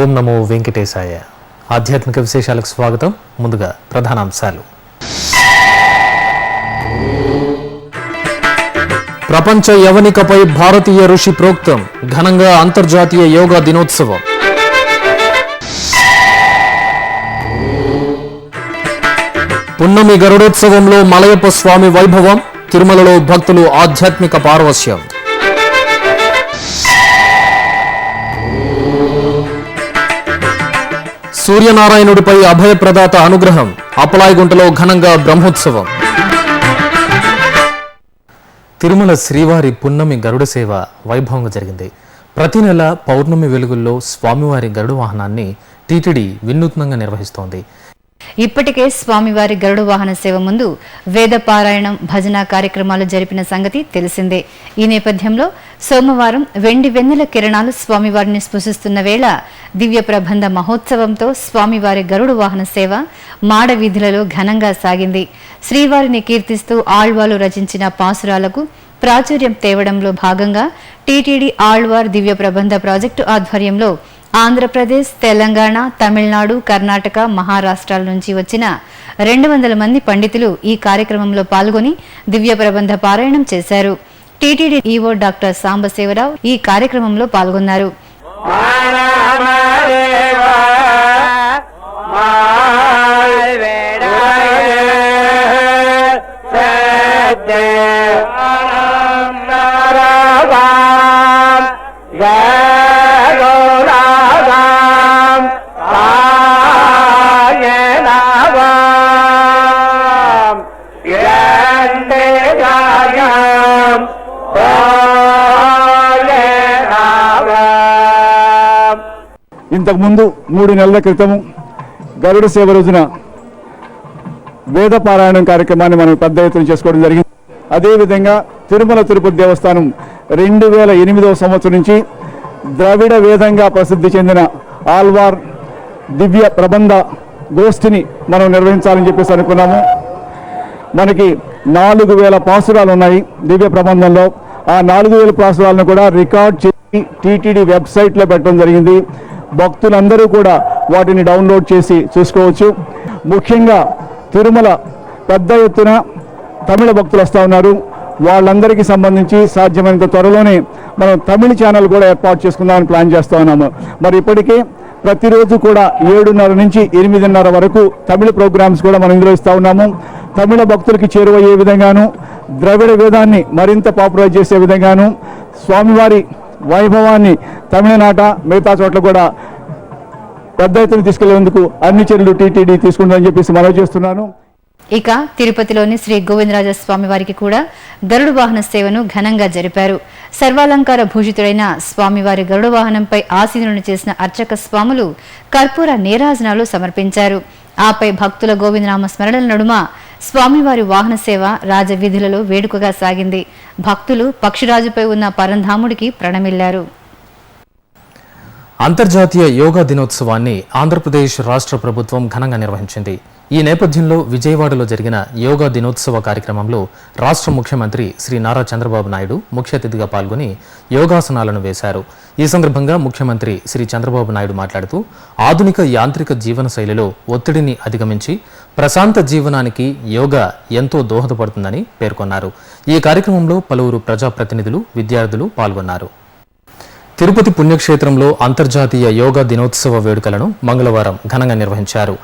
ఓం నమో వెంకటేశాయ. ఆధ్యాత్మిక విశేషాలకు స్వాగతం. ముందుగా ప్రధానాంశాలు. ప్రపంచ యవనికపై భారతీయ ఋషి ప్రోక్తం. ఘనంగా అంతర్జాతీయ యోగా దినోత్సవం. పున్నమి గరుడోత్సవంలో మలయప్ప స్వామి వైభవం. తిరుమలలో భక్తులు ఆధ్యాత్మిక పారవశ్యం. సూర్యనారాయణుడిపై అభయప్రదాత అనుగ్రహం. అప్పలాయగుంటలో ఘనంగా బ్రహ్మోత్సవం. తిరుమల శ్రీవారి పున్నమి గరుడ సేవ వైభవంగా జరిగింది. ప్రతి నెల పౌర్ణమి వెలుగుల్లో స్వామివారి గరుడ వాహనాన్ని టీటీడీ వినూత్నంగా నిర్వహిస్తోంది. ఇప్పటికే స్వామివారి గరుడ వాహన సేవ ముందు వేద పారాయణం, భజన కార్యక్రమాలు జరిపిన సంగతి తెలిసిందే. ఈ నేపథ్యంలో సోమవారం వెండి వెన్నెల కిరణాలు స్వామివారిని స్పృశిస్తున్న వేళ దివ్య ప్రబంధ మహోత్సవంతో స్వామివారి గరుడ వాహన సేవ మాడ వీధులలో ఘనంగా సాగింది. శ్రీవారిని కీర్తిస్తూ ఆళ్వాలు రచించిన పాసురాలకు ప్రాచుర్యం తేవడంలో భాగంగా టీటీడీ ఆళ్వార్ దివ్య ప్రబంధ ప్రాజెక్టు ఆధ్వర్యంలో ఆంధ్రప్రదేశ్, తెలంగాణ, తమిళనాడు, కర్ణాటక, మహారాష్ట్రాల నుంచి వచ్చిన 200 మంది పండితులు ఈ కార్యక్రమంలో పాల్గొని దివ్య ప్రబంధ పారాయణం చేశారు. టీటీడీ ఈవో డాక్టర్ సాంబశివరావు ఈ కార్యక్రమంలో పాల్గొన్నారు. ఇంతకుముందు 3 నెలల క్రితం గరుడ సేవ రోజున వేద పారాయణం కార్యక్రమాన్ని మనం పెద్ద ఎత్తున చేసుకోవడం జరిగింది. అదేవిధంగా తిరుమల తిరుపతి దేవస్థానం 2008వ సంవత్సరం నుంచి ద్రవిడ వేదంగా ప్రసిద్ధి చెందిన ఆల్వార్ దివ్య ప్రబంధ గోష్ఠిని మనం నిర్వహించాలని చెప్పేసి అనుకున్నాము. మనకి 4000 పాసురాలు ఉన్నాయి దివ్య ప్రబంధంలో. ఆ 4000 పాసురాలను కూడా రికార్డ్ చేసి టీటీడీ వెబ్సైట్లో పెట్టడం జరిగింది. భక్తులందరూ కూడా వాటిని డౌన్లోడ్ చేసి చూసుకోవచ్చు. ముఖ్యంగా తిరుమల పెద్ద ఎత్తున తమిళ భక్తులు వస్తూ ఉన్నారు. వాళ్ళందరికీ సంబంధించి సాధ్యమైనంత త్వరలోనే మనం తమిళ ఛానల్ కూడా ఏర్పాటు చేసుకుందామని ప్లాన్ చేస్తూ ఉన్నాము. మరి ఇప్పటికే ప్రతిరోజు కూడా 7:30 నుంచి 8:30 వరకు తమిళ ప్రోగ్రామ్స్ కూడా మనం ఇందులో ఇస్తూ ఉన్నాము. తమిళ భక్తులకి చేరువయ్యే విధంగాను, ద్రవిడ వేదాన్ని మరింత పాపులరైజ్ చేసే విధంగాను, స్వామివారి వైభవాన్ని తమిళనాట మిగతా చోట్ల కూడా పెద్ద ఎత్తున తీసుకెళ్లేందుకు అన్ని చర్యలు టీటీడీ తీసుకుంటుందని చెప్పేసి మనవి చేస్తున్నాను. ఇక తిరుపతిలోని శ్రీ గోవిందరాజ స్వామి వారికి కూడా గరుడ వాహన సేవను ఘనంగా జరిపారు. సర్వాలంకార భూషితుడైన స్వామివారి గరుడ వాహనంపై ఆసీనులను చేసిన అర్చక స్వాములు కర్పూర నీరాజనాలు సమర్పించారు. ఆపై భక్తుల గోవిందనామ స్మరణల నడుమ స్వామివారి వాహన సేవ రాజవీధులలో వేడుకగా సాగింది. భక్తులు పక్షిరాజుపై ఉన్న పరంధాముడికి ప్రణమిల్లారు. అంతర్జాతీయ యోగా దినోత్సవాన్ని ఆంధ్రప్రదేశ్ రాష్ట్ర ప్రభుత్వం ఘనంగా నిర్వహించింది. ఈ నేపథ్యంలో విజయవాడలో జరిగిన యోగా దినోత్సవ కార్యక్రమంలో రాష్ట్ర ముఖ్యమంత్రి శ్రీ నారా చంద్రబాబు నాయుడు ముఖ్య అతిథిగా పాల్గొని యోగాసనాలను వేశారు. ఈ సందర్భంగా ముఖ్యమంత్రి శ్రీ చంద్రబాబు నాయుడు మాట్లాడుతూ ఆధునిక యాంత్రిక జీవన శైలిలో ఒత్తిడిని అధిగమించి ప్రశాంత జీవనానికి యోగా ఎంతో దోహదపడుతుందని పేర్కొన్నారు. ఈ కార్యక్రమంలో పలువురు ప్రజాప్రతినిధులు, విద్యార్థులు పాల్గొన్నారు. తిరుపతి పుణ్యక్షేత్రంలో అంతర్జాతీయ యోగా దినోత్సవ వేడుకలను మంగళవారం ఘనంగా నిర్వహించారు.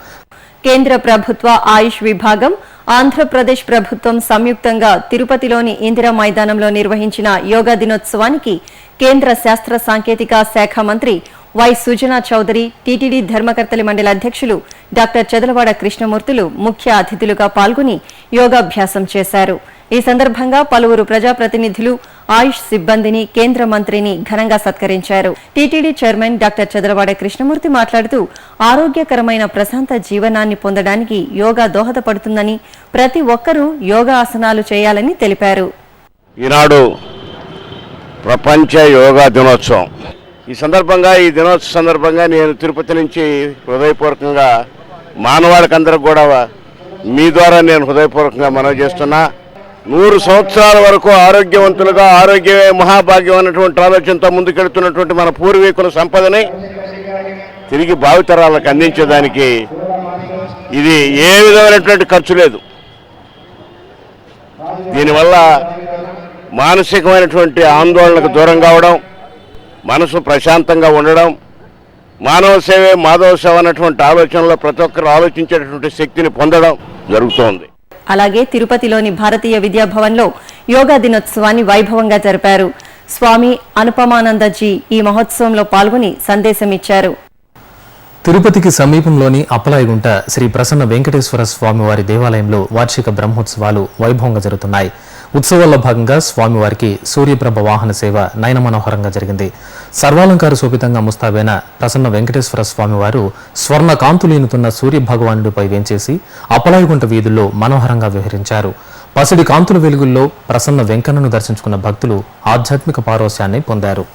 కేంద్ర ప్రభుత్వ ఆయుష్ విభాగం, ఆంధ్రప్రదేశ్ ప్రభుత్వం సంయుక్తంగా తిరుపతిలోని ఇందిరా మైదానంలో నిర్వహించిన యోగా దినోత్సవానికి కేంద్ర శాస్త్ర సాంకేతిక శాఖ మంత్రి వై సుజనా చౌదరి, టీటీడీ ధర్మకర్తలి మండలి అధ్యక్షులు డాక్టర్ చదలవాడ కృష్ణమూర్తులు ముఖ్య అతిథులుగా పాల్గొని యోగాభ్యాసం చేశారు. ఈ సందర్భంగా పలువురు ప్రజాప్రతినిధులు, ఆయుష్ సిబ్బందిని, కేంద్ర మంత్రిని ఘనంగా సత్కరించారు. TTD chairman doctor Chadalavada Krishnamurthy మాట్లాడుతూ ఆరోగ్యకరమైన ప్రశాంత జీవనాన్ని పొందడానికి యోగా దోహదపడుతుందని, ప్రతి ఒక్కరూ యోగా ఆసనాలు చేయాలని తెలిపారు. ఈనాడు ప్రపంచ యోగా దినోత్సవం. ఈ దినోత్సవ సందర్భంగా నేను తిరుపతి నుంచి హృదయపూర్వకంగా మానవాళికందరికి కూడా మీ ద్వారా నేను హృదయపూర్వకంగా మనవి చేస్తున్నా. 100 సంవత్సరాల వరకు ఆరోగ్యవంతులుగా ఆరోగ్యమే మహాభాగ్యం అన్నటువంటి ఆలోచనతో ముందుకెళ్తున్నటువంటి మన పూర్వీకుల సంపదని తిరిగి భావితరాలకు అందించేదానికి ఇది ఏ విధమైనటువంటి ఖర్చు లేదు. దీనివల్ల మానసికమైనటువంటి ఆందోళనకు దూరం కావడం, మనసు ప్రశాంతంగా ఉండడం, మానవ సేవే మాధవ సేవ అన్నటువంటి ఆలోచనలో ప్రతి ఒక్కరు ఆలోచించేటటువంటి శక్తిని పొందడం జరుగుతోంది. అలాగే తిరుపతిలోని భారతీయ విద్యాభవన్లో యోగా దినోత్సవాన్ని వైభవంగా జరిపారు. స్వామి అనుపమానందజీ ఈ మహోత్సవంలో పాల్గొని సందేశమిచ్చారు. తిరుపతికి సమీపంలోని అప్పలాయగుంట శ్రీ ప్రసన్న వెంకటేశ్వర స్వామివారి దేవాలయంలో వార్షిక బ్రహ్మోత్సవాలు వైభవంగా జరుగుతున్నాయి. ఉత్సవాల్లో భాగంగా స్వామివారికి సూర్యప్రభ వాహన సేవ నయనమనోహరంగా జరిగింది. సర్వాలంకార శోభితంగా ముస్తాబైన ప్రసన్న వెంకటేశ్వర స్వామివారు స్వర్ణ కాంతులీనుతున్న సూర్య భగవానుడిపై వేంచేసి అప్పలాయగుంట వీధుల్లో మనోహరంగా విహరించారు. పసిడి కాంతుల వెలుగుల్లో ప్రసన్న వెంకన్నను దర్శించుకున్న భక్తులు ఆధ్యాత్మిక పారవస్యాన్ని పొందారు.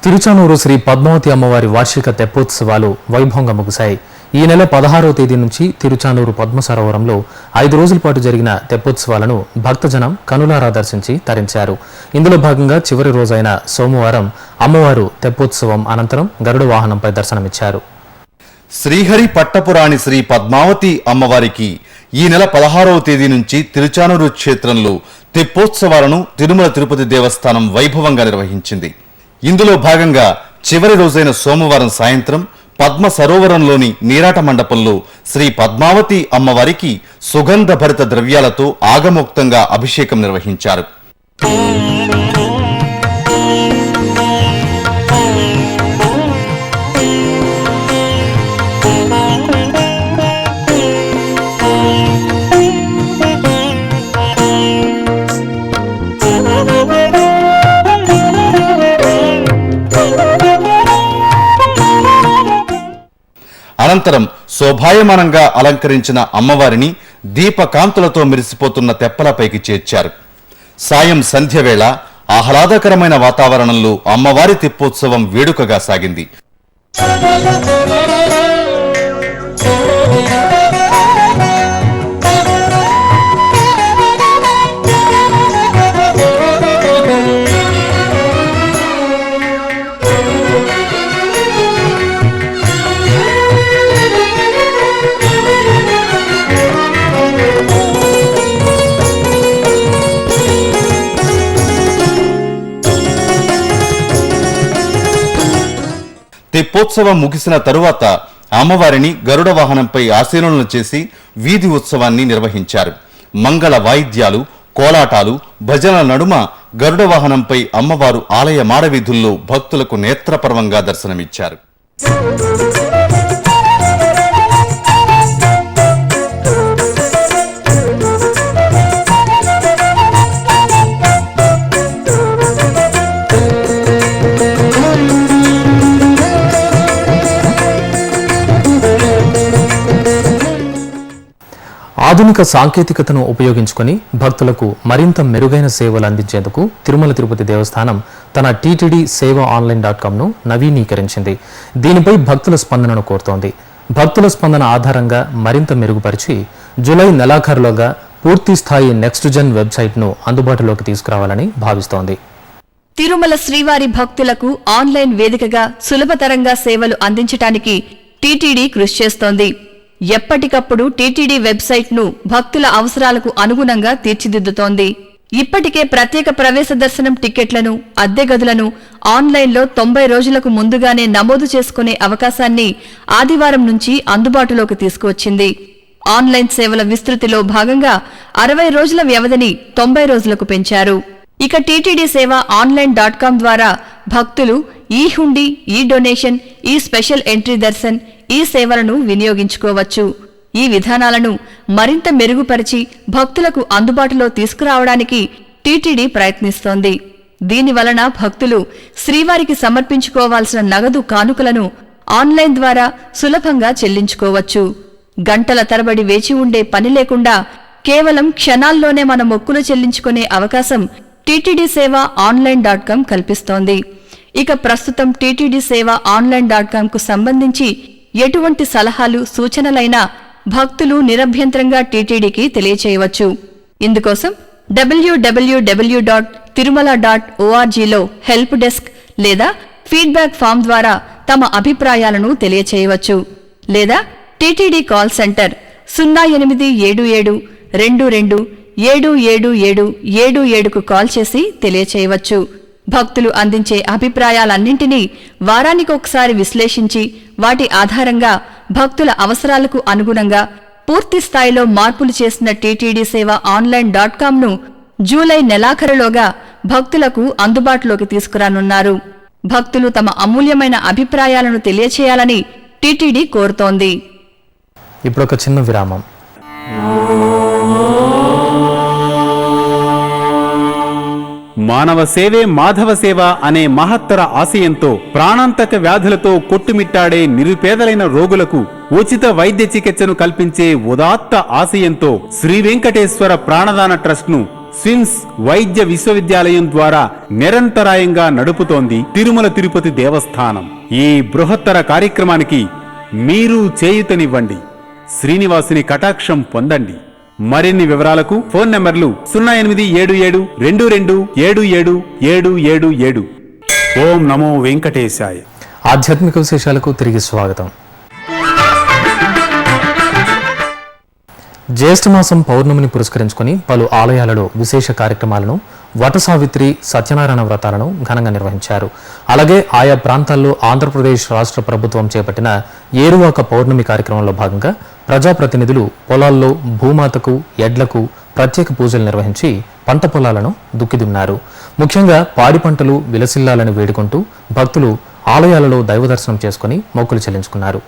తిరుచానూరు శ్రీ పద్మావతి అమ్మవారి వార్షిక తెప్పోత్సవాలు వైభవంగా ముగిశాయి. ఈ నెల 16వ తేదీ నుంచి తిరుచానూరు పద్మ సరోవరంలో 5 రోజుల పాటు జరిగిన తెప్పోత్సవాలను భక్తజనం కనులారా దర్శించి తరించారు. ఇందులో భాగంగా చివరి రోజైన సోమవారం అమ్మవారు తెప్పోత్సవం అనంతరం గరుడ వాహనంపై దర్శనమిచ్చారు. శ్రీహరి పట్టపురాణి శ్రీ పద్మావతి అమ్మవారికి ఈ నెల 16వ తేదీ నుంచి తిరుచానూరు క్షేత్రంలో తెప్పోత్సవాలను తిరుమల తిరుపతి దేవస్థానం వైభవంగా నిర్వహించింది. ఇందులో భాగంగా చివరి రోజైన సోమవారం సాయంత్రం పద్మ సరోవరంలోని నీరాట మండపంలో శ్రీ పద్మావతి అమ్మవారికి సుగంధ భరిత ద్రవ్యాలతో ఆగమోక్తంగా అభిషేకం నిర్వహించారు. అనంతరం శోభాయమానంగా అలంకరించిన అమ్మవారిని దీపకాంతులతో మెరిసిపోతున్న తెప్పలపైకి చేర్చారు. సాయం సంధ్యవేళ ఆహ్లాదకరమైన వాతావరణంలో అమ్మవారి తెప్పోత్సవం వేడుకగా సాగింది. తెప్పోత్సవం ముగిసిన తరువాత అమ్మవారిని గరుడ వాహనంపై ఆసీనులను చేసి వీధి ఉత్సవాన్ని నిర్వహించారు. మంగళ వాయిద్యాలు, కోలాటాలు, భజనల నడుమ గరుడ వాహనంపై అమ్మవారు ఆలయ మాడవీధుల్లో భక్తులకు నేత్రపర్వంగా దర్శనమిచ్చారు. ఆధునిక సాంకేతికతను ఉపయోగించుకొని భక్తులకు మరింత మెరుగైన సేవలు అందించేందుకు తిరుమల తిరుపతి దేవస్థానం తన టీటీడీ సేవ ఆన్లైన్.comను నవీకరించింది. దీనిపై భక్తుల స్పందనను కోరుతోంది. భక్తుల స్పందన ఆధారంగా మరింత మెరుగుపరిచి జూలై నెలాఖరులోగా పూర్తి స్థాయి నెక్స్ట్ జెన్ వెబ్సైట్ను అందుబాటులోకి తీసుకురావాలని భావిస్తోంది. తిరుమల శ్రీవారి భక్తులకు ఆన్లైన్ వేదికగా సులభతరంగా సేవలు అందించడానికి టీటీడీ కృషి చేస్తోంది. ఎప్పటికప్పుడు టీటీడీ వెబ్సైట్ను భక్తుల అవసరాలకు అనుగుణంగా తీర్చిదిద్దుతోంది. ఇప్పటికే ప్రత్యేక ప్రవేశ దర్శనం టిక్కెట్లను, అద్దె గదులను ఆన్లైన్లో 90 రోజులకు ముందుగానే నమోదు చేసుకునే అవకాశాన్ని ఆదివారం నుంచి అందుబాటులోకి తీసుకువచ్చింది. ఆన్లైన్ సేవల విస్తృతిలో భాగంగా 60 రోజుల వ్యవధిని 90 రోజులకు పెంచారు. ఇక టీటీడీ సేవ ఆన్లైన్.com ద్వారా భక్తులు ఈ హుండీ, ఈ డొనేషన్, ఈ స్పెషల్ ఎంట్రీ దర్శన్, ఈ సేవలను వినియోగించుకోవచ్చు. ఈ విధానాలను మరింత మెరుగుపరిచి భక్తులకు అందుబాటులో తీసుకురావడానికి టీటీడీ ప్రయత్నిస్తోంది. దీనివలన భక్తులు శ్రీవారికి సమర్పించుకోవాల్సిన నగదు కానుకలను ఆన్లైన్ ద్వారా సులభంగా చెల్లించుకోవచ్చు. గంటల తరబడి వేచి ఉండే పని లేకుండా కేవలం క్షణాల్లోనే మన మొక్కులు చెల్లించుకునే అవకాశం టీటీడీ సేవ ఆన్లైన్.com కల్పిస్తోంది. ఇక ప్రస్తుతం టీటీడీ సేవ ఆన్లైన్.com సంబంధించి ఎటువంటి సలహాలు సూచనలైనా భక్తులు నిరభ్యంతరంగా టీటీడీకి తెలియచేయవచ్చు. ఇందుకోసం www.tirumala.orgలో హెల్ప్ డెస్క్ లేదా ఫీడ్బ్యాక్ ఫామ్ ద్వారా తమ అభిప్రాయాలను తెలియచేయవచ్చు. లేదా టీటీడీ కాల్ సెంటర్ 087722777777కు కాల్ చేసి తెలియచేయవచ్చు. భక్తులు అందించే అభిప్రాయాలన్నింటినీ వారానికొకసారి విశ్లేషించి వాటి ఆధారంగా భక్తుల అవసరాలకు అనుగుణంగా పూర్తి స్థాయిలో మార్పులు చేసిన టీటీడీ సేవ ఆన్లైన్.com జూలై నెలాఖరులోగా భక్తులకు అందుబాటులోకి తీసుకురానున్నారు. భక్తులు తమ అమూల్యమైన అభిప్రాయాలను తెలియచేయాలని టీటీడీ కోరుతోంది. ఇప్పుడు ఒక చిన్న విరామం. మానవ సేవే మాధవ సేవ అనే మహత్తర ఆశయంతో ప్రాణాంతక వ్యాధులతో కొట్టుమిట్టాడే నిరుపేదలైన రోగులకు ఉచిత వైద్య చికిత్సను కల్పించే ఉదాత్త ఆశయంతో శ్రీ వెంకటేశ్వర ప్రాణదాన ట్రస్ట్ ను స్విమ్స్ వైద్య విశ్వవిద్యాలయం ద్వారా నిరంతరాయంగా నడుపుతోంది తిరుమల తిరుపతి దేవస్థానం. ఈ బృహత్తర కార్యక్రమానికి మీరు చేయూతనివ్వండి, శ్రీనివాసుని కటాక్షం పొందండి. మరిన్ని వివరాలకు ఫోన్ నంబర్లు 087722777777. ఓం నమో వెంకటేశాయ. ఆధ్యాత్మిక విశేషాలకు తిరిగి స్వాగతం. జ్యేష్ఠమాసం పౌర్ణమిని పురస్కరించుకుని పలు ఆలయాలలో విశేష కార్యక్రమాలను, వట సావిత్రి, సత్యనారాయణ వ్రతాలను ఘనంగా నిర్వహించారు. అలాగే ఆయా ప్రాంతాల్లో ఆంధ్రప్రదేశ్ రాష్ట్ర ప్రభుత్వం చేపట్టిన ఏరువాక పౌర్ణమి కార్యక్రమంలో భాగంగా ప్రజాప్రతినిధులు పొలాల్లో భూమాతకు, ఎడ్లకు ప్రత్యేక పూజలు నిర్వహించి పంట పొలాలను దుక్కిదున్నారు. ముఖ్యంగా పాడి పంటలు విలసిల్లాలని వేడుకుంటూ భక్తులు ఆలయాలలో దైవదర్శనం చేసుకుని మొక్కులు చెల్లించుకున్నారు.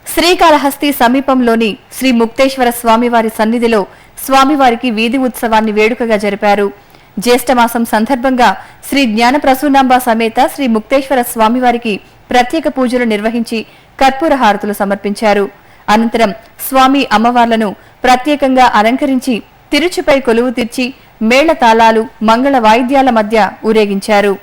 శ్రీకాళహస్తి సమీపంలోని శ్రీ ముక్తేశ్వర స్వామివారి సన్నిధిలో స్వామివారికి వీధి ఉత్సవాన్ని వేడుకగా జరిపారు. జ్యేష్ఠమాసం సందర్భంగా శ్రీ జ్ఞాన ప్రసూనాంబ సమేత శ్రీ ముక్తేశ్వర స్వామివారికి ప్రత్యేక పూజలు నిర్వహించి కర్పూర హారతులు సమర్పించారు. అనంతరం స్వామి అమ్మవార్లను ప్రత్యేకంగా అలంకరించి తిరుచుపై కొలువు తీర్చి మేళ తాళాలు, మంగళ వాయిద్యాల మధ్య ఊరేగించారు.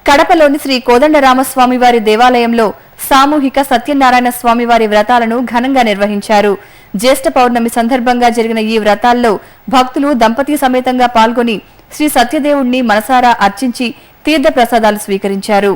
కడపలోని శ్రీ కోదండరామస్వామివారి దేవాలయంలో సామూహిక సత్యనారాయణ స్వామివారి వ్రతాలను ఘనంగా నిర్వహించారు. జ్యేష్ఠ పౌర్ణమి సందర్భంగా జరిగిన ఈ వ్రతాల్లో భక్తులు దంపతి సమేతంగా పాల్గొని శ్రీ సత్యదేవుణ్ణి మనసారా అర్చించి తీర్థ ప్రసాదాలు స్వీకరించారు.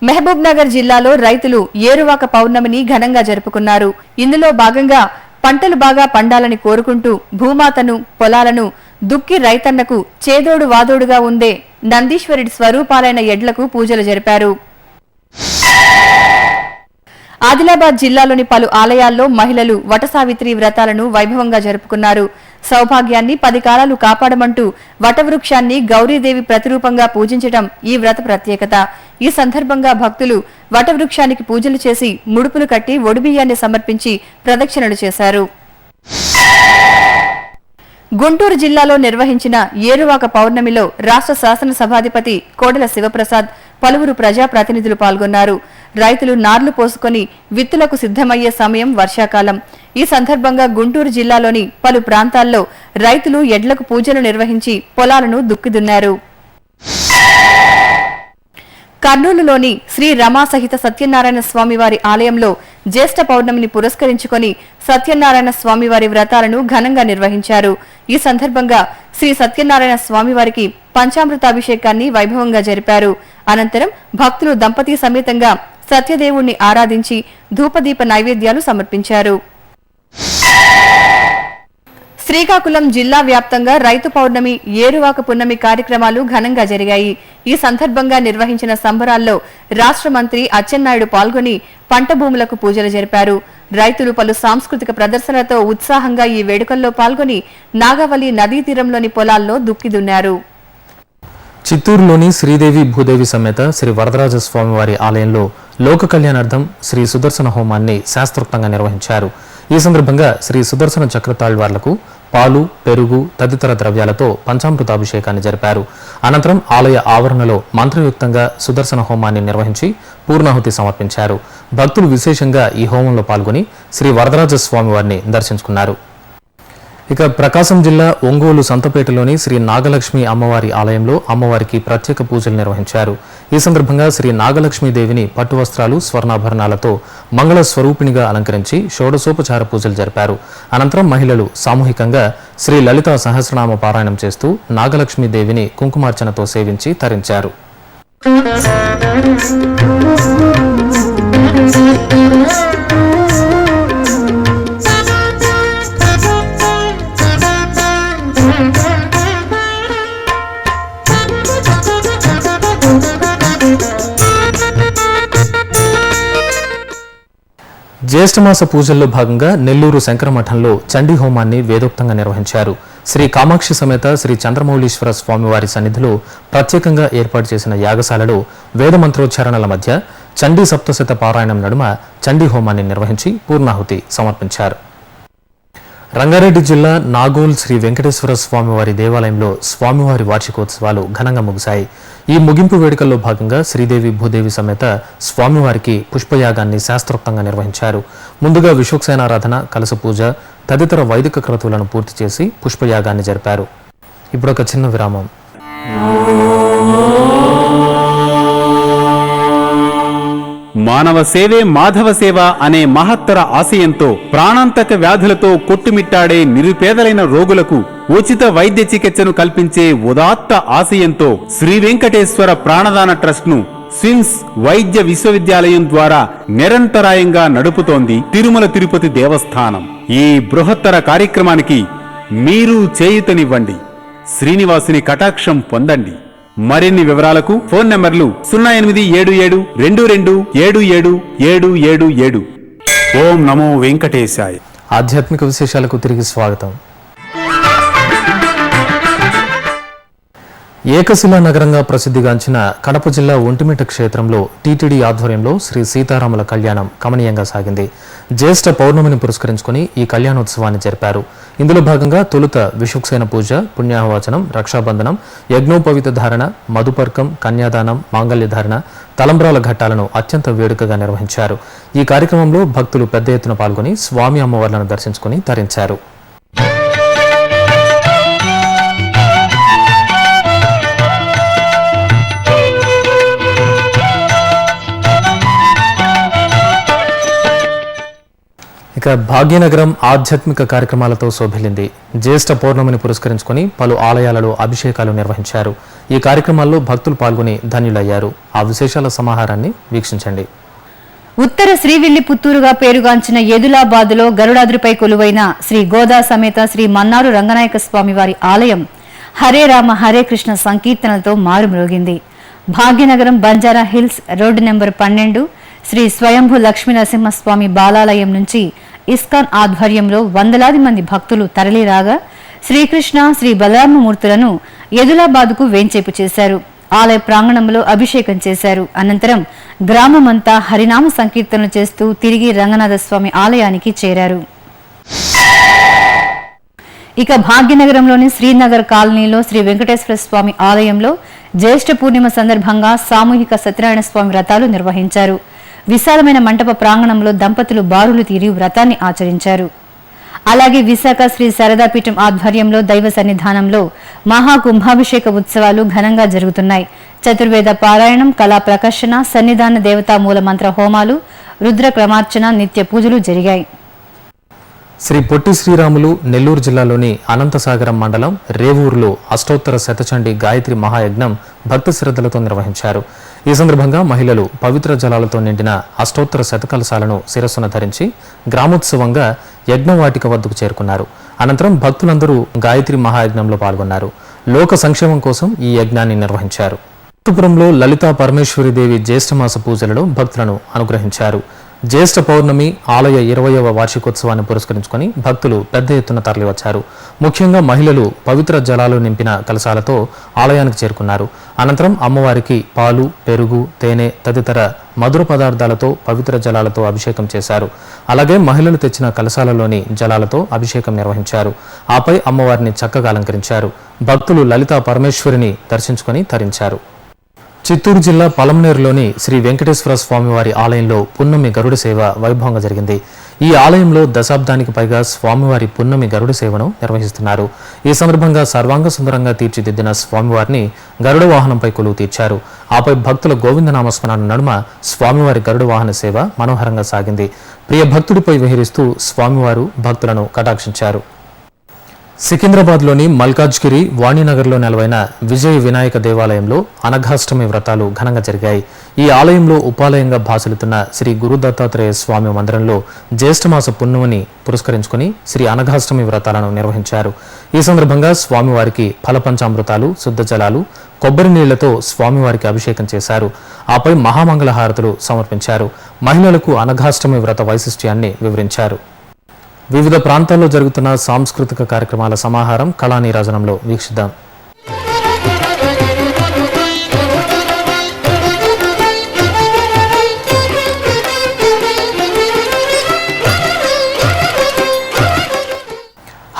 మహబూబ్ నగర్ జిల్లాలో రైతులు ఏరువాక పౌర్ణమిని ఘనంగా జరుపుకున్నారు. ఇందులో భాగంగా పంటలు బాగా పండాలని కోరుకుంటూ భూమాతను, పొలాలను దుక్కి రైతన్నకు చేదోడు వాదోడుగా ఉండే నందీశ్వరుడి స్వరూపాలైన ఎడ్లకు పూజలు జరిపారు. ఆదిలాబాద్ జిల్లాలోని పలు ఆలయాల్లో మహిళలు వట సావిత్రి వ్రతాలను వైభవంగా జరుపుకున్నారు. సౌభాగ్యాన్ని 10 కాలాలు కాపాడమంటూ వటవృక్షాన్ని గౌరీదేవి ప్రతిరూపంగా పూజించడం ఈ వ్రత ప్రత్యేకత. ఈ సందర్భంగా భక్తులు వటవృక్షానికి పూజలు చేసి ముడుపులు కట్టి ఒడిబియ్యాన్ని సమర్పించి ప్రదక్షిణలు చేశారు. గుంటూరు జిల్లాలో నిర్వహించిన ఏరువాక పౌర్ణమిలో రాష్ట్ర శాసనసభాధిపతి కోడెల శివప్రసాద్, పలువురు ప్రజాప్రతినిధులు పాల్గొన్నారు. రైతులు నార్లు పోసుకొని విత్తులకు సిద్ధమయ్యే సమయం వర్షాకాలం. ఈ సందర్భంగా గుంటూరు జిల్లాలోని పలు ప్రాంతాల్లో రైతులు ఎడ్లకు పూజలు నిర్వహించి పొలాలను దుక్కిదున్నారు. కర్నూలులోని శ్రీ రమా సహిత సత్యనారాయణ స్వామివారి ఆలయంలో జ్యేష్ఠ పౌర్ణమిని పురస్కరించుకొని సత్యనారాయణ స్వామివారి వ్రతాలను ఘనంగా నిర్వహించారు. ఈ సందర్భంగా శ్రీ సత్యనారాయణ స్వామివారికి పంచామృతాభిషేకాన్ని వైభవంగా జరిపారు. అనంతరం భక్తులు దంపతి సమేతంగా సత్యదేవుణ్ణి ఆరాధించి ధూపదీప నైవేద్యాలు సమర్పించారు. శ్రీకాకుళం జిల్లా వ్యాప్తంగా రైతు పౌర్ణమి, ఏరువాక పున్నమి కార్యక్రమాలు ఘనంగా జరిగాయి. ఈ సందర్భంగా నిర్వహించిన సంబరాల్లో రాష్ట్ర మంత్రి అచ్చెన్నాయుడు పాల్గొని పంట భూములకు పూజలు జరిపారు. రైతులు పలు సాంస్కృతిక ప్రదర్శనలతో ఉత్సాహంగా ఈ వేడుకల్లో పాల్గొని నాగావళి నదీ తీరంలోని పొలాల్లో దుక్కి దున్నారు. చిత్తూరులోని శ్రీదేవి భూదేవి సమేత శ్రీ వరదరాజ స్వామివారి ఆలయంలో లోక కళ్యాణార్థం శ్రీ సుదర్శన హోమాన్ని శాస్త్రోక్తంగా నిర్వహించారు. ఈ సందర్భంగా శ్రీ సుదర్శన చక్రతాళ్వార్లకు పాలు, పెరుగు తదితర ద్రవ్యాలతో పంచామృతాభిషేకాన్ని జరిపారు. అనంతరం ఆలయ ఆవరణలో మంత్రయుక్తంగా సుదర్శన హోమాన్ని నిర్వహించి పూర్ణాహుతి సమర్పించారు. భక్తులు విశేషంగా ఈ హోమంలో పాల్గొని శ్రీ వరదరాజ స్వామివారిని దర్శించుకున్నారు. ఇక ప్రకాశం జిల్లా ఒంగోలు సంతపేటలోని శ్రీ నాగలక్ష్మి అమ్మవారి ఆలయంలో అమ్మవారికి ప్రత్యేక పూజలు నిర్వహించారు. ఈ సందర్భంగా శ్రీ నాగలక్ష్మీదేవిని పట్టు వస్త్రాలు, స్వర్ణాభరణాలతో మంగళ స్వరూపిణిగా అలంకరించి షోడశోపచార పూజలు జరిపారు. అనంతరం మహిళలు సామూహికంగా శ్రీ లలితా సహస్రనామ పారాయణం చేస్తూ నాగలక్ష్మీదేవిని కుంకుమార్చనతో సేవించి తరించారు. జ్యేష్ఠమాస పూజల్లో భాగంగా నెల్లూరు శంకరమఠంలో చండీ హోమాన్ని వేదోక్తంగా నిర్వహించారు. శ్రీ కామాక్షి సమేత శ్రీ చంద్రమౌళీశ్వర స్వామివారి సన్నిధిలో ప్రత్యేకంగా ఏర్పాటు చేసిన యాగశాలలో వేద మంత్రోచ్చారణల మధ్య చండీ సప్తశత పారాయణం నడుమ చండీ హోమాన్ని నిర్వహించి పూర్ణాహుతి సమర్పించారు. రంగారెడ్డి జిల్లా నాగోల్ శ్రీ వెంకటేశ్వర స్వామివారి దేవాలయంలో స్వామివారి వార్షికోత్సవాలు ఘనంగా ముగిశాయి. ఈ ముగింపు వేడుకల్లో భాగంగా శ్రీదేవి భూదేవి సమేత స్వామివారికి పుష్పయాగాన్ని శాస్త్రోక్తంగా నిర్వహించారు. ముందుగా విశ్వక్సేనారాధన, కలశ పూజ తదితర వైదిక క్రతువులను పూర్తి చేసి పుష్పయాగాన్ని జరిపారు. ఇప్పుడొక చిన్న విరామం. మానవ సేవే మాధవ సేవ అనే మహత్తర ఆశయంతో ప్రాణాంతక వ్యాధులతో కొట్టుమిట్టాడే నిరుపేదలైన రోగులకు ఉచిత వైద్య చికిత్సను కల్పించే ఉదాత్త ఆశయంతో శ్రీ వెంకటేశ్వర ప్రాణదాన ట్రస్ట్ ను స్విమ్స్ వైద్య విశ్వవిద్యాలయం ద్వారా నిరంతరాయంగా నడుపుతోంది తిరుమల తిరుపతి దేవస్థానం. ఈ బృహత్తర కార్యక్రమానికి మీరు చేయూతనివ్వండి, శ్రీనివాసుని కటాక్షం పొందండి. మరిన్ని వివరాలకు ఫోన్ నంబర్లు 087722777777. ఓం నమో వెంకటేశాయ. ఆధ్యాత్మిక విశేషాలకు తిరిగి స్వాగతం. ఏకశిలా నగరంగా ప్రసిద్ధిగాంచిన కడప జిల్లా ఒంటిమిట్ట క్షేత్రంలో టీటీడీ ఆధ్వర్యంలో శ్రీ సీతారాముల కళ్యాణం కమనీయంగా సాగింది. జ్యేష్ఠ పౌర్ణమిని పురస్కరించుకుని ఈ కళ్యాణోత్సవాన్ని జరిపారు. ఇందులో భాగంగా తొలుత విషుక్సేన పూజ, పుణ్యాహవచనం, రక్షాబంధనం, యజ్ఞోపవిత ధారణ, మధుపర్కం, కన్యాదానం, మాంగళ్యధారణ, తలంబ్రాల ఘట్టాలను అత్యంత వేడుకగా నిర్వహించారు. ఈ కార్యక్రమంలో భక్తులు పెద్ద ఎత్తున పాల్గొని స్వామి అమ్మవార్లను దర్శించుకుని తరించారు. ఇక భాగ్యనగరం ఆధ్యాత్మిక కార్యక్రమాలతో శోభిల్లింది. జ్యేష్ఠ పౌర్ణమిని పురస్కరించుకుని పలు ఆలయాలలో అభిషేకాలు నిర్వహించారు. ఈ కార్యక్రమాల్లో భక్తులు పాల్గొని ధన్యులయ్యారు. ఆ విశేషాల సమాహారాన్ని వీక్షించండి. ఉత్తర శ్రీవిల్లి పుత్తూరుగా పేరుగాంచిన ఎదులాబాదులో గరుడాద్రిపై కొలువైన శ్రీ గోదా సమేత శ్రీ మన్నారు రంగనాయక స్వామివారి ఆలయం హరే రామ హరే కృష్ణ సంకీర్తనలతో మారుమ్రోగింది. Bhagyanagaram Banjara hills road number 12 Shri Swayambhu Lakshmi Narasimhaswamy బాలాలయం నుంచి ఇస్కాన్ ఆధ్వర్యంలో వందలాది మంది భక్తులు తరలిరాగా శ్రీకృష్ణ, శ్రీ బలరామమూర్తులను ఎదులాబాదుకు వేంచేపు చేశారు. ఆలయ ప్రాంగణంలో అభిషేకం చేశారు. అనంతరం గ్రామమంతా హరినామ సంకీర్తనలు చేస్తూ తిరిగి రంగనాథ స్వామి ఆలయానికి చేరారు. ఇక భాగ్యనగరంలోని శ్రీనగర్ కాలనీలో శ్రీ వెంకటేశ్వర స్వామి ఆలయంలో జ్యేష్ఠ పూర్ణిమ సందర్భంగా సామూహిక సత్యనారాయణ స్వామి వ్రతాలు నిర్వహించారు. విశాలమైన మంటప ప్రాంగణంలో దంపతులు బారులు తీరి వ్రతాన్ని ఆచరించారు. అలాగే విశాఖ శ్రీ శారదాపీఠం ఆధ్వర్యంలో దైవ సన్నిధానంలో మహాకుంభాభిషేక ఉత్సవాలు ఘనంగా జరుగుతున్నాయి. చతుర్వేద పారాయణం, కళా ప్రకర్షణ, సన్నిధాన దేవతా మూల మంత్ర హోమాలు, రుద్ర క్రమార్చన, నిత్య పూజలు జరిగాయి. శ్రీ పొట్టి శ్రీరాములు నెల్లూరు జిల్లాలోని అనంతసాగరం మండలం రేవూరులో అష్టోత్తర శతచండీ గాయత్రి మహాయజ్ఞం భక్తి శ్రద్ధలతో నిర్వహించారు. ఈ సందర్భంగా మహిళలు పవిత్ర జలాలతో నిండిన అష్టోత్తర శతకలశాలను శిరస్సున ధరించి గ్రామోత్సవంగా యజ్ఞవాటిక వద్దకు చేరుకున్నారు. అనంతరం భక్తులందరూ గాయత్రి మహాయజ్ఞంలో పాల్గొన్నారు. లోక సంక్షేమం కోసం ఈ యజ్ఞాన్ని నిర్వహించారు. అనంతపురంలో లలితా పరమేశ్వరీదేవి జ్యేష్ఠమాస పూజలలో భక్తులను అనుగ్రహించారు. జ్యేష్ఠ పౌర్ణమి ఆలయ 20వ వార్షికోత్సవాన్ని పురస్కరించుకొని భక్తులు పెద్ద ఎత్తున తరలివచ్చారు. ముఖ్యంగా మహిళలు పవిత్ర జలాలు నింపిన కలశాలతో ఆలయానికి చేరుకున్నారు. అనంతరం అమ్మవారికి పాలు, పెరుగు, తేనె తదితర మధుర పదార్థాలతో పవిత్ర జలాలతో అభిషేకం చేశారు. అలాగే మహిళలు తెచ్చిన కలశాలలోని జలాలతో అభిషేకం నిర్వహించారు. ఆపై అమ్మవారిని చక్కగా అలంకరించారు. భక్తులు లలితా పరమేశ్వరిని దర్శించుకొని తరించారు. చిత్తూరు జిల్లా పలమనేరులోని శ్రీ వెంకటేశ్వర స్వామివారి ఆలయంలో పున్నమి గరుడ సేవ వైభవంగా జరిగింది. ఈ ఆలయంలో దశాబ్దానికి పైగా స్వామివారి పున్నమి గరుడ సేవను నిర్వహిస్తున్నారు. ఈ సందర్భంగా సర్వాంగ సుందరంగా తీర్చిదిద్దిన స్వామివారిని గరుడ వాహనంపై కొలువు తీర్చారు. ఆపై భక్తుల గోవిందనామస్మరణ నడుమ స్వామివారి గరుడ వాహన సేవ మనోహరంగా సాగింది. ప్రియ భక్తుడిపై విహరిస్తూ స్వామివారు భక్తులను కటాక్షించారు. సికింద్రాబాద్లోని మల్కాజ్గిరి వాణినగర్లో నెలవైన విజయ వినాయక దేవాలయంలో అనఘాష్టమి వ్రతాలు ఘనంగా జరిగాయి. ఈ ఆలయంలో ఉపాలయంగా భాసలుతున్న శ్రీ గురు దత్తాత్రేయ స్వామి మందిరంలో జ్యేష్ఠమాస పున్నమిని పురస్కరించుకుని శ్రీ అనఘాష్టమి వ్రతాలను నిర్వహించారు. ఈ సందర్భంగా స్వామివారికి ఫలపంచామృతాలు, శుద్ధ జలాలు, కొబ్బరి నీళ్లతో స్వామివారికి అభిషేకం చేశారు. ఆపై మహామంగళ హారతులు సమర్పించారు. మహిళలకు అనఘాష్టమి వ్రత వైశిష్ట్యాన్ని వివరించారు. వివిధ ప్రాంతాల్లో జరుగుతున్న సాంస్కృతిక కార్యక్రమాల సమాహారం కళానీరాజనంలో వీక్షిద్దాం.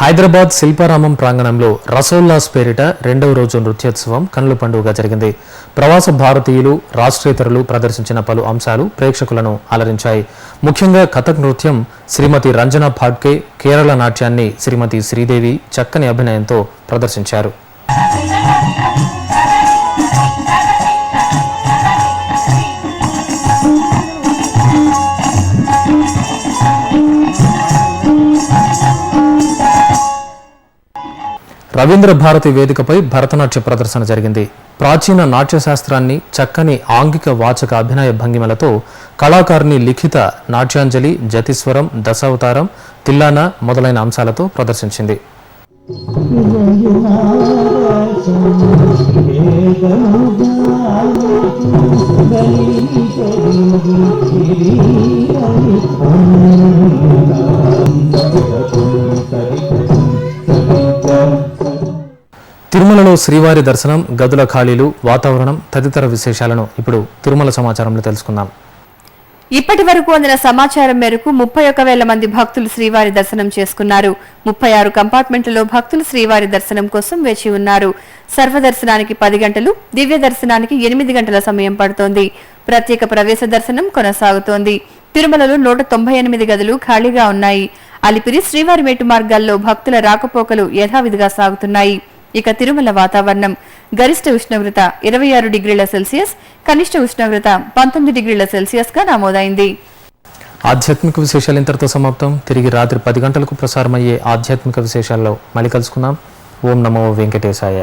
హైదరాబాద్ శిల్పారామం ప్రాంగణంలో రసోల్లాస్ పేరిట 2వ రోజు నృత్యోత్సవం కన్నుల పండుగగా జరిగింది. ప్రవాస భారతీయులు, రాష్ట్రేతరులు ప్రదర్శించిన పలు అంశాలు ప్రేక్షకులను అలరించాయి. ముఖ్యంగా కథక్ నృత్యం శ్రీమతి రంజనా ఫాడ్కే, కేరళ నాట్యాన్ని శ్రీమతి శ్రీదేవి చక్కని అభినయంతో ప్రదర్శించారు. రవీంద్ర భారతి వేదికపై భరతనాట్య ప్రదర్శన జరిగింది. ప్రాచీన నాట్యశాస్త్రాన్ని చక్కని ఆంగిక వాచక అభినయ భంగిమలతో కళాకారుని లిఖిత నాట్యాంజలి, జతిస్వరం, దశావతారం, తిల్లానా మొదలైన అంశాలతో ప్రదర్శించింది. తిరుమలలో శ్రీవారి దర్శనం, గదుల ఖాళీలు, వాతావరణం తదితర విశేషాలను ఇప్పుడు తిరుమల సమాచారంలో తెలుసుకుందాం. ఇప్పటి వరకు అందిన సమాచారం మేరకు 31,000 మంది భక్తులు శ్రీవారి దర్శనం చేసుకున్నారు. 36 కంపార్ట్మెంట్లలో భక్తులు శ్రీవారి దర్శనం కోసం వేచి ఉన్నారు. సర్వదర్శనానికి 10 గంటలు, దివ్య దర్శనానికి 8 గంటల సమయం పడుతోంది. ప్రత్యేక ప్రవేశ దర్శనం కొనసాగుతోంది. తిరుమలలో 198 గదులు ఖాళీగా ఉన్నాయి. అలిపిరి, శ్రీవారి మేటు మార్గాల్లో భక్తుల రాకపోకలు యథావిధిగా సాగుతున్నాయి. ఇక తిరుమల వాతావరణం గరిష్ట ఉష్ణోగ్రత 26 డిగ్రీల సెల్సియస్, కనిష్ట ఉష్ణోగ్రత 19 డిగ్రీల సెల్సియస్ గా నమోదైంది. ఆధ్యాత్మిక విశేషాలు ఇంతటితో సమాప్తం. తిరిగి రాత్రి 10 గంటలకు ప్రసారమయ్యే ఆధ్యాత్మిక విశేషాల్లో మళ్ళీ కలుసుకుందాం. ఓం నమో వెంకటేశాయ.